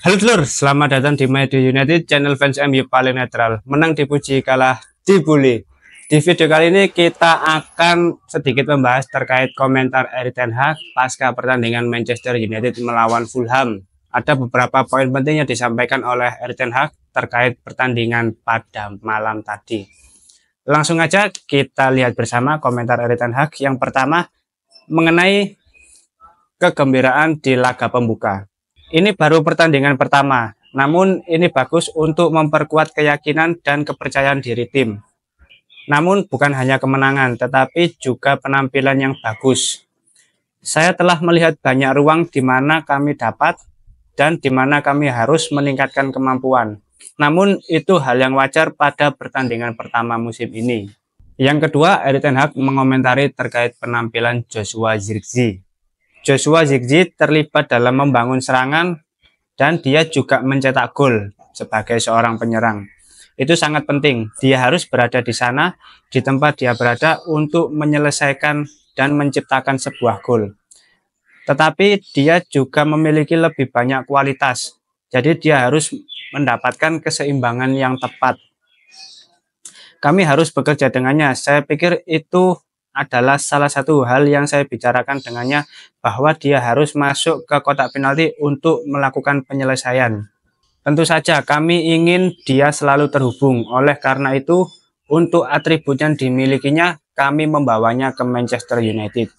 Halo Telur, selamat datang di Media United, channel fans MU paling netral. Menang dipuji, kalah dibully. Di video kali ini kita akan sedikit membahas terkait komentar Erik ten Hag pasca pertandingan Manchester United melawan Fulham. Ada beberapa poin penting yang disampaikan oleh Erik ten Hag terkait pertandingan pada malam tadi. Langsung aja kita lihat bersama komentar Erik ten Hag. Yang pertama mengenai kegembiraan di laga pembuka. Ini baru pertandingan pertama, namun ini bagus untuk memperkuat keyakinan dan kepercayaan diri tim. Namun bukan hanya kemenangan, tetapi juga penampilan yang bagus. Saya telah melihat banyak ruang di mana kami dapat dan di mana kami harus meningkatkan kemampuan. Namun itu hal yang wajar pada pertandingan pertama musim ini. Yang kedua, Erik ten Hag mengomentari terkait penampilan Joshua Zirkzee. Joshua Zirkzee terlibat dalam membangun serangan dan dia juga mencetak gol sebagai seorang penyerang. Itu sangat penting. Dia harus berada di sana, di tempat dia berada untuk menyelesaikan dan menciptakan sebuah gol. Tetapi dia juga memiliki lebih banyak kualitas. Jadi dia harus mendapatkan keseimbangan yang tepat. Kami harus bekerja dengannya. Saya pikir itu adalah salah satu hal yang saya bicarakan dengannya, bahwa dia harus masuk ke kotak penalti untuk melakukan penyelesaian. Tentu saja kami ingin dia selalu terhubung, oleh karena itu untuk atribut yang dimilikinya kami membawanya ke Manchester United.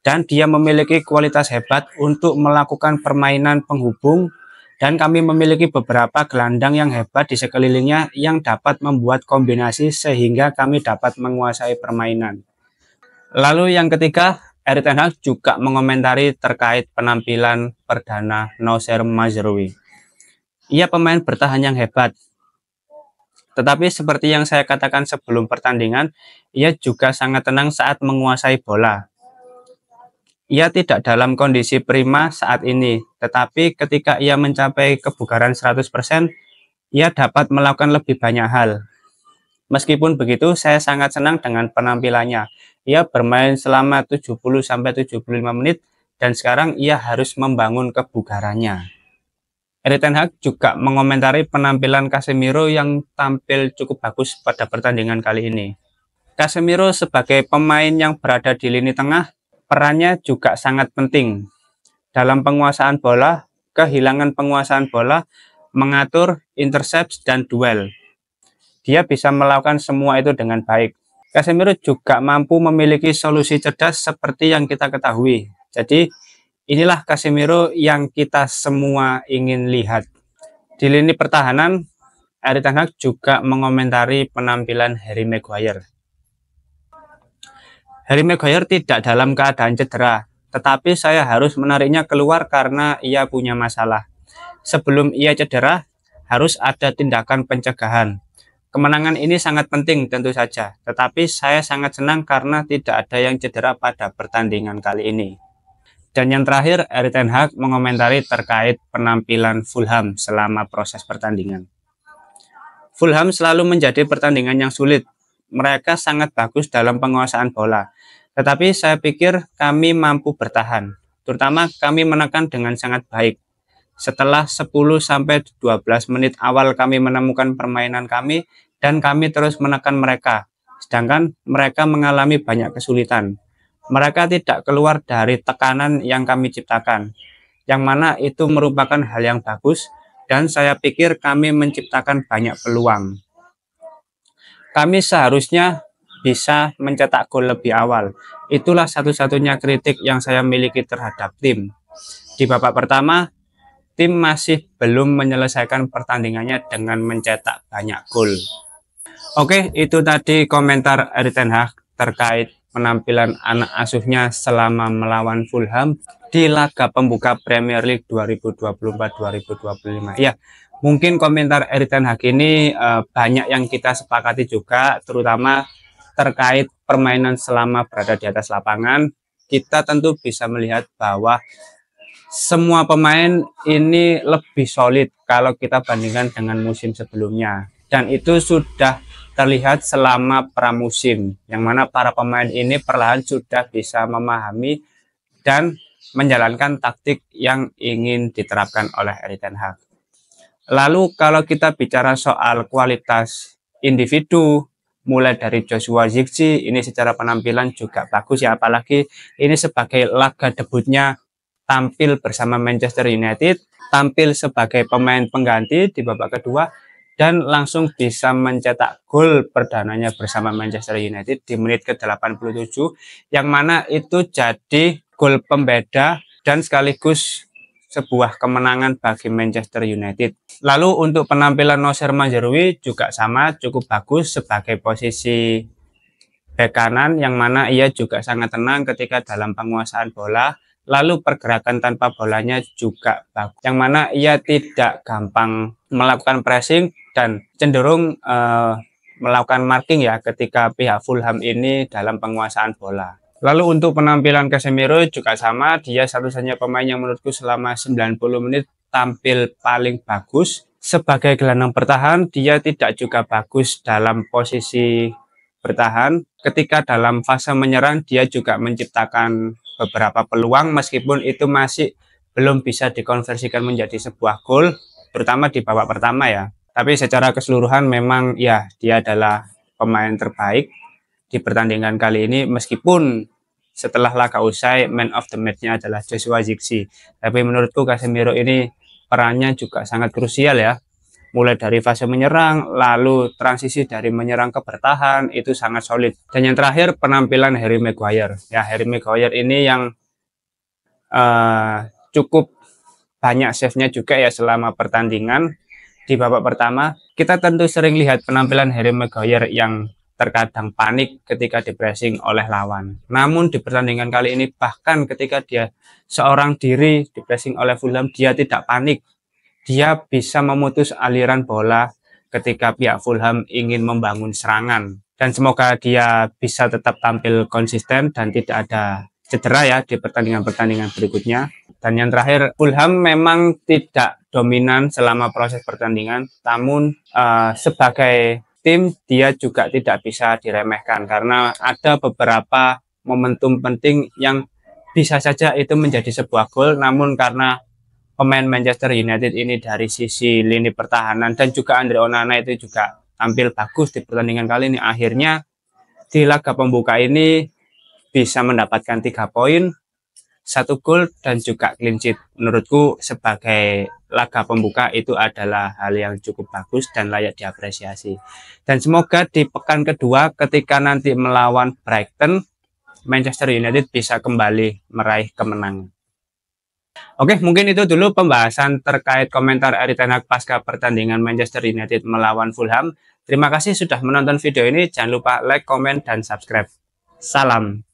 Dan dia memiliki kualitas hebat untuk melakukan permainan penghubung, dan kami memiliki beberapa gelandang yang hebat di sekelilingnya yang dapat membuat kombinasi sehingga kami dapat menguasai permainan. Lalu yang ketiga, Erik ten Hag juga mengomentari terkait penampilan perdana Noussair Mazraoui. Ia pemain bertahan yang hebat. Tetapi seperti yang saya katakan sebelum pertandingan, ia juga sangat tenang saat menguasai bola. Ia tidak dalam kondisi prima saat ini, tetapi ketika ia mencapai kebugaran 100%, ia dapat melakukan lebih banyak hal. Meskipun begitu, saya sangat senang dengan penampilannya. Ia bermain selama 70-75 menit dan sekarang ia harus membangun kebugarannya. Erik ten Hag juga mengomentari penampilan Casemiro yang tampil cukup bagus pada pertandingan kali ini. Casemiro sebagai pemain yang berada di lini tengah, perannya juga sangat penting dalam penguasaan bola, kehilangan penguasaan bola, mengatur, intercept, dan duel. Dia bisa melakukan semua itu dengan baik. Casemiro juga mampu memiliki solusi cerdas seperti yang kita ketahui. Jadi inilah Casemiro yang kita semua ingin lihat. Di lini pertahanan, Erik ten Hag juga mengomentari penampilan Harry Maguire. Harry Maguire tidak dalam keadaan cedera, tetapi saya harus menariknya keluar karena ia punya masalah. Sebelum ia cedera, harus ada tindakan pencegahan. Kemenangan ini sangat penting tentu saja, tetapi saya sangat senang karena tidak ada yang cedera pada pertandingan kali ini. Dan yang terakhir, Erik ten Hag mengomentari terkait penampilan Fulham selama proses pertandingan. Fulham selalu menjadi pertandingan yang sulit. Mereka sangat bagus dalam penguasaan bola, tetapi saya pikir kami mampu bertahan. Terutama kami menekan dengan sangat baik. Setelah 10-12 menit awal kami menemukan permainan kami dan kami terus menekan mereka. Sedangkan mereka mengalami banyak kesulitan. Mereka tidak keluar dari tekanan yang kami ciptakan. Yang mana itu merupakan hal yang bagus dan saya pikir kami menciptakan banyak peluang. Kami seharusnya bisa mencetak gol lebih awal. Itulah satu-satunya kritik yang saya miliki terhadap tim. Di babak pertama, tim masih belum menyelesaikan pertandingannya dengan mencetak banyak gol. Oke, itu tadi komentar Erik ten Hag terkait penampilan anak asuhnya selama melawan Fulham di laga pembuka Premier League 2024-2025. Ya, mungkin komentar Erik ten Hag ini banyak yang kita sepakati juga, terutama terkait permainan selama berada di atas lapangan. Kita tentu bisa melihat bahwa semua pemain ini lebih solid kalau kita bandingkan dengan musim sebelumnya, dan itu sudah terlihat selama pramusim, yang mana para pemain ini perlahan sudah bisa memahami dan menjalankan taktik yang ingin diterapkan oleh Erik ten Hag. Lalu kalau kita bicara soal kualitas individu, mulai dari Joshua Zirkzee, ini secara penampilan juga bagus ya, apalagi ini sebagai laga debutnya tampil bersama Manchester United, tampil sebagai pemain pengganti di babak kedua, dan langsung bisa mencetak gol perdananya bersama Manchester United di menit ke-87, yang mana itu jadi gol pembeda dan sekaligus sebuah kemenangan bagi Manchester United. Lalu untuk penampilan Nocer Mazraoui juga sama, cukup bagus sebagai posisi bek kanan, yang mana ia juga sangat tenang ketika dalam penguasaan bola. Lalu pergerakan tanpa bolanya juga bagus, yang mana ia tidak gampang melakukan pressing dan cenderung melakukan marking ya ketika pihak Fulham ini dalam penguasaan bola. Lalu untuk penampilan Casemiro juga sama, dia satu-satunya pemain yang menurutku selama 90 menit tampil paling bagus. Sebagai gelandang bertahan, dia tidak juga bagus dalam posisi bertahan. Ketika dalam fase menyerang, dia juga menciptakan beberapa peluang, meskipun itu masih belum bisa dikonversikan menjadi sebuah gol, terutama di babak pertama ya. Tapi secara keseluruhan memang ya dia adalah pemain terbaik di pertandingan kali ini, meskipun setelah laga usai man of the match-nya adalah Joshua Zirkzee. Tapi menurutku Casemiro ini perannya juga sangat krusial ya. Mulai dari fase menyerang, lalu transisi dari menyerang ke bertahan, itu sangat solid. Dan yang terakhir penampilan Harry Maguire. Ya, Harry Maguire ini yang cukup banyak save-nya juga ya selama pertandingan. Di babak pertama, kita tentu sering lihat penampilan Harry Maguire yang terkadang panik ketika di pressing oleh lawan. Namun di pertandingan kali ini, bahkan ketika dia seorang diri di pressing oleh Fulham, dia tidak panik. Dia bisa memutus aliran bola ketika pihak Fulham ingin membangun serangan. Dan semoga dia bisa tetap tampil konsisten dan tidak ada cedera ya di pertandingan-pertandingan berikutnya. Dan yang terakhir, Fulham memang tidak dominan selama proses pertandingan, namun sebagai tim dia juga tidak bisa diremehkan karena ada beberapa momentum penting yang bisa saja itu menjadi sebuah gol, namun karena pemain Manchester United ini dari sisi lini pertahanan dan juga Andre Onana itu juga tampil bagus di pertandingan kali ini, akhirnya di laga pembuka ini bisa mendapatkan 3 poin, 1 gol dan juga clean sheet. Menurutku sebagai laga pembuka itu adalah hal yang cukup bagus dan layak diapresiasi. Dan semoga di pekan kedua ketika nanti melawan Brighton, Manchester United bisa kembali meraih kemenangan. Oke, mungkin itu dulu pembahasan terkait komentar Erik ten Hag pasca pertandingan Manchester United melawan Fulham. Terima kasih sudah menonton video ini. Jangan lupa like, komen, dan subscribe. Salam.